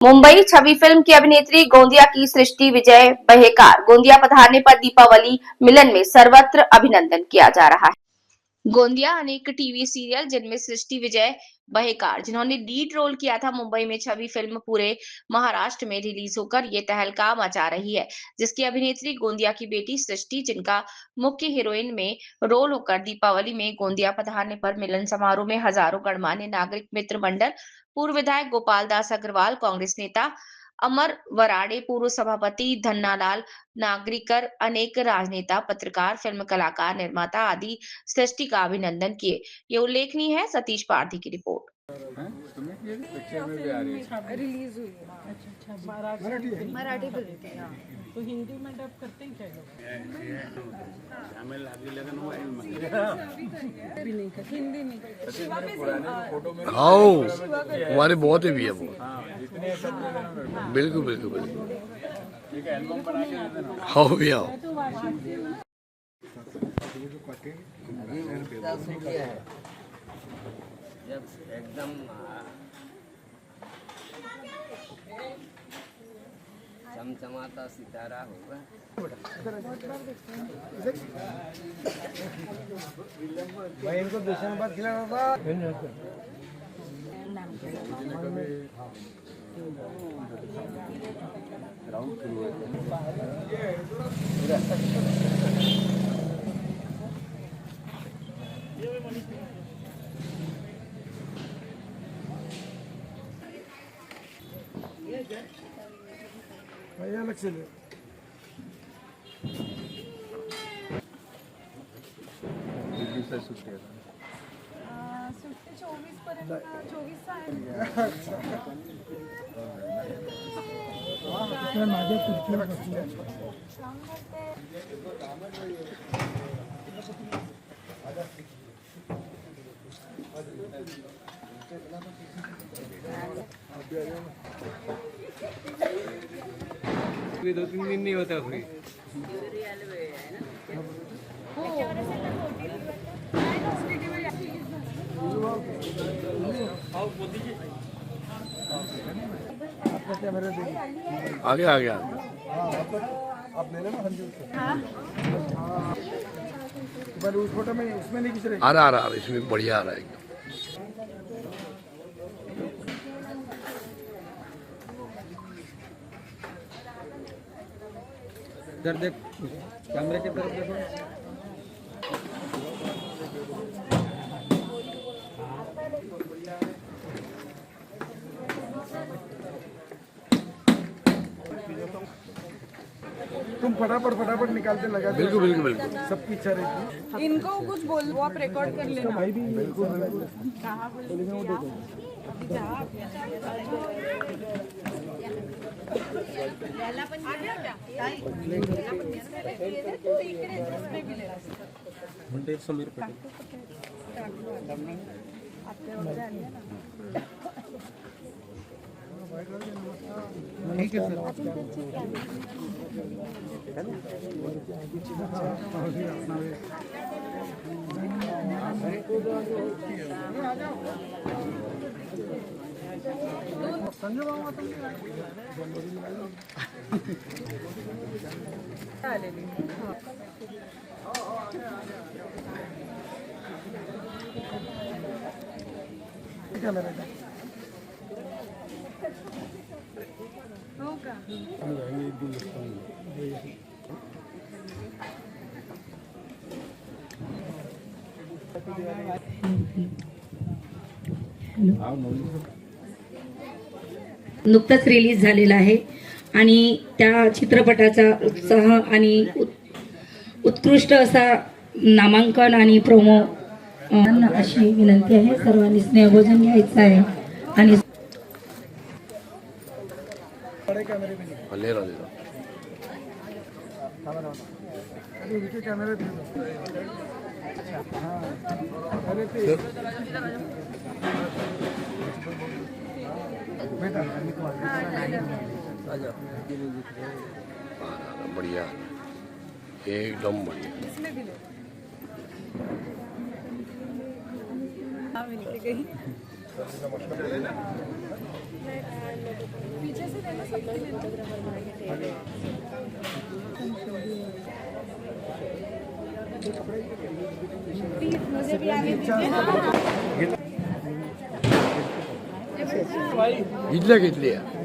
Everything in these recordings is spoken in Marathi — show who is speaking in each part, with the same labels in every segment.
Speaker 1: मुंबई छवि फिल्म की अभिनेत्री गोंदिया की सृष्टि विजय बहेकार गोंदिया पधारने पर दीपावली मिलन में सर्वत्र अभिनंदन किया जा रहा है। गोंदिया अनेक टीवी सीरियल जिनमें सृष्टि विजय बहेकार जिन्होंने लीड रोल किया था मुंबई में छवि फिल्म पूरे महाराष्ट्र में रिलीज होकर ये तहलका मचा रही है, जिसकी अभिनेत्री गोंदिया की बेटी सृष्टि जिनका मुख्य हीरोइन में रोल होकर दीपावली में गोंदिया पधारने पर मिलन समारोह में हजारों गणमान्य नागरिक मित्र मंडल, पूर्व विधायक गोपाल दास अग्रवाल, कांग्रेस नेता अमर वराड़े, पूर्व सभापति धन्नालाल नागरिकर, अनेक राजनेता, पत्रकार, फिल्म कलाकार, निर्माता आदि सृष्टि का अभिनंदन किए। ये उल्लेखनीय है। सतीश पारधी की रिपोर्ट।
Speaker 2: रिलीज हुई है। अच्छा मराठी फिल्म थी। हाँ तो हिंदी में डब करते हैं क्या लोग? अभी नहीं करते, हिंदी नहीं करते।
Speaker 3: हाँ हमारे बहुत ही भी है वो। बिल्कुल बिल्कुल बिल्कुल हाँ भैया
Speaker 4: जब एकदम चमचमाता सितारा होगा।
Speaker 5: भाई इनको दूसरे बात खिलाना था। भैया अलग से ले।
Speaker 2: सुट्टी 24 पर्यंत 24 आहे।
Speaker 5: माझ्या खुर्चीवर बसले।
Speaker 4: दो तीन दिन नहीं होता फ्री।
Speaker 3: आगे आ गया।
Speaker 5: आप ले लेना संजू से। पर उस फोटो में उसमें नहीं खींच रहे।
Speaker 3: आ रहा इसमें बढ़िया आ रहा है एकदम।
Speaker 4: इधर देख, कैमरे की तरफ देखो।
Speaker 5: तुम फटाफट निकालते लगा।
Speaker 3: बिल्कुल बिल्कुल बिल्कुल
Speaker 5: सबकी इच्छा रहती।
Speaker 2: इनको कुछ बोल, वो आप रिकॉर्ड कर लेना।
Speaker 5: भाई भी बिल्कुल
Speaker 2: कहाँ याला पण आल्या क्या? याला पण इसमें तो इकडे इसमें भी ले
Speaker 4: म्हणते समीर पटेल
Speaker 2: आपल्या वगैरे आली ना।
Speaker 5: ठीक है सर। संजय बाबा
Speaker 2: आलेली
Speaker 5: कॅमेरा
Speaker 2: हो का?
Speaker 6: नुकताच रिलीज झालेला आहे आणि त्या चित्रपटाचा उत्साह आणि उत्कृष्ट असा नामांकन आणि प्रोमो अशी विनंती आहे। सर्वांनी स्नेहभोजन घ्यायचं आहे आणि
Speaker 3: ले रहा
Speaker 5: कैमरे
Speaker 3: बढ़िया एकदम बढ़िया।
Speaker 2: इसमें भी ले। हाँ मिलती गई।
Speaker 3: घेतली आहे.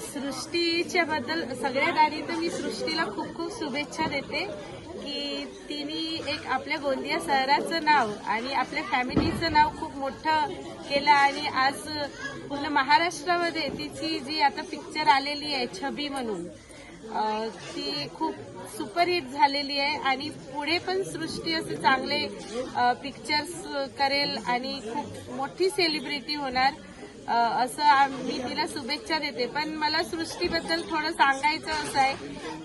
Speaker 2: सृष्टीच्या बद्दल सगळ्यात आधी तर मी सृष्टीला खूप खूप शुभेच्छा देते की तिने एक आपल्या गोंदिया शहराचं नाव आणि आपल्या फॅमिलीचं नाव खूप मोठं केलं आणि आज पूर्ण महाराष्ट्रामध्ये तिची जी आता पिक्चर आलेली आहे छबी म्हणून ती खूप सुपरहिट झालेली आहे आणि पुढे पण सृष्टी असे चांगले पिक्चर्स करेल आणि खूप मोठी सेलिब्रिटी होणार असं मी तिला शुभेच्छा देते. पण मला सृष्टीबद्दल थोडं सांगायचं असं आहे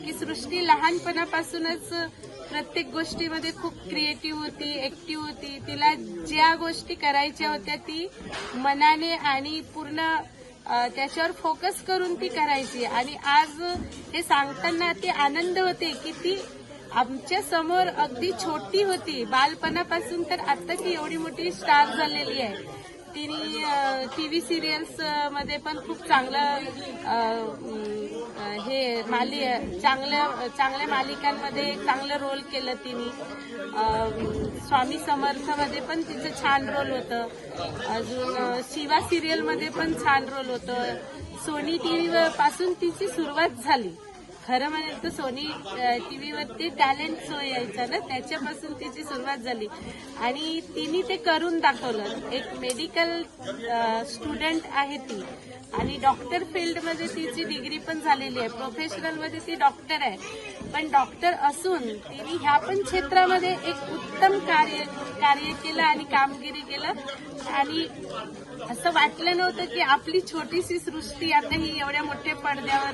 Speaker 2: की सृष्टी लहानपणापासूनच प्रत्येक गोष्टीमध्ये खूप क्रिएटिव्ह होती, ऍक्टिव्ह होती. तिला ज्या गोष्टी करायच्या होत्या ती मनाने आणि पूर्ण त्याच्यावर फोकस करून ती करायची आणि आज हे सांगताना ती आनंद होते की ती आमच्या समोर अगदी छोटी होती बालपणापासून तर आता ती एवढी मोठी स्टार झालेली आहे. तिने टीव्ही सिरियल्स मध्ये पण खूप चांगलं चांगल्या मालिकांमध्ये चांगलं रोल केलं तिने. स्वामी समर्थमध्ये पण तिचं छान रोल होतं. अजून शिवा सिरियलमध्ये पण छान रोल होतं. सोनी टीव्ही पासून तिची सुरुवात झाली. खरं म्हणेल तर सोनी टीव्हीवरती टॅलेंट शो यायचा ना, त्याच्यापासून तिची सुरुवात झाली आणि तिने ते करून दाखवलं. एक मेडिकल स्टुडंट आहे ती आणि डॉक्टर फील्डमध्ये तिची डिग्री पण झालेली आहे. प्रोफेशनलमध्ये ती डॉक्टर आहे. पण डॉक्टर असून तिने ह्या पण क्षेत्रामध्ये एक उत्तम कार्य केलं आणि कामगिरी केलं आणि असं वाटलं नव्हतं की आपली छोटीशी सृष्टी आता ही एवढ्या मोठ्या पडद्यावर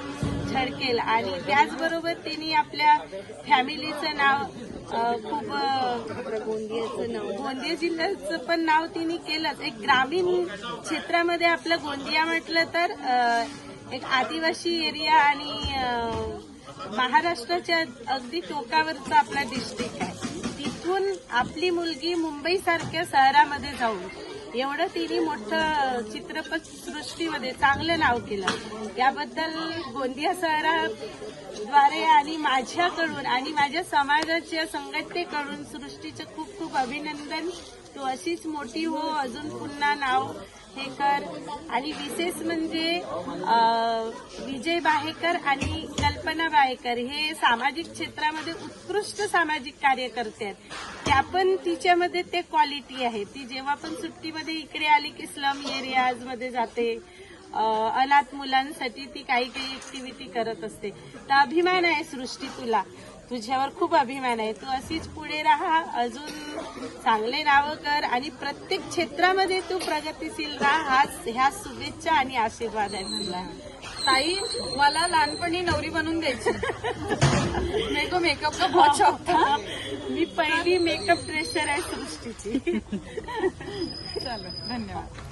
Speaker 2: झळकेल. आणि त्याचबरोबर तिने आपल्या फॅमिलीचं नाव खूप गोंदिया जिल्ह्याचं पण नाव तिने केलंच. एक ग्रामीण क्षेत्रामध्ये आपलं गोंदिया म्हटलं तर एक आदिवासी एरिया आणि महाराष्ट्राच्या अगदी टोकावरचा आपला डिस्ट्रिक्ट आहे. तिथून आपली मुलगी मुंबईसारख्या शहरामध्ये जाऊन एवढं तिने मोठं चित्रपट सृष्टीमध्ये चांगलं नाव केलं. याबद्दल गोंदिया शहराद्वारे आणि माझ्याकडून आणि माझ्या समाजाच्या संघटनेकडून सृष्टीचं खूप खूप अभिनंदन. तू अशीच मोठी हो, अजून पुन्हा नाव हे कर. आणि विशेष म्हणजे विजय बाहेकर आणि कल्पना बाहेकर हे सामाजिक क्षेत्रामध्ये उत्कृष्ट सामाजिक कार्य करतात. त्या पण तिच्यामध्ये ते क्वालिटी आहे. ती जेव्हा पण सुट्टीमध्ये इकडे आली की स्लम एरियाजमध्ये जाते, अनाथ मुलांसाठी ती काही ऍक्टिव्हिटी करत असते. तर अभिमान आहे सृष्टी, तुझ्यावर खूप अभिमान आहे. तू अशीच पुढे राहा, अजून चांगले नावं कर आणि प्रत्येक क्षेत्रामध्ये तू प्रगतीशील राहा. ह्या शुभेच्छा आणि आशीर्वाद आहे मला.
Speaker 7: ताई, मला लहानपणी नवरी बनवून द्यायची. मेको मेकअप का बहुत शौक था.
Speaker 2: मी पहिली मेकअप ड्रेसर आहे सृष्टीची.
Speaker 7: चलो, धन्यवाद.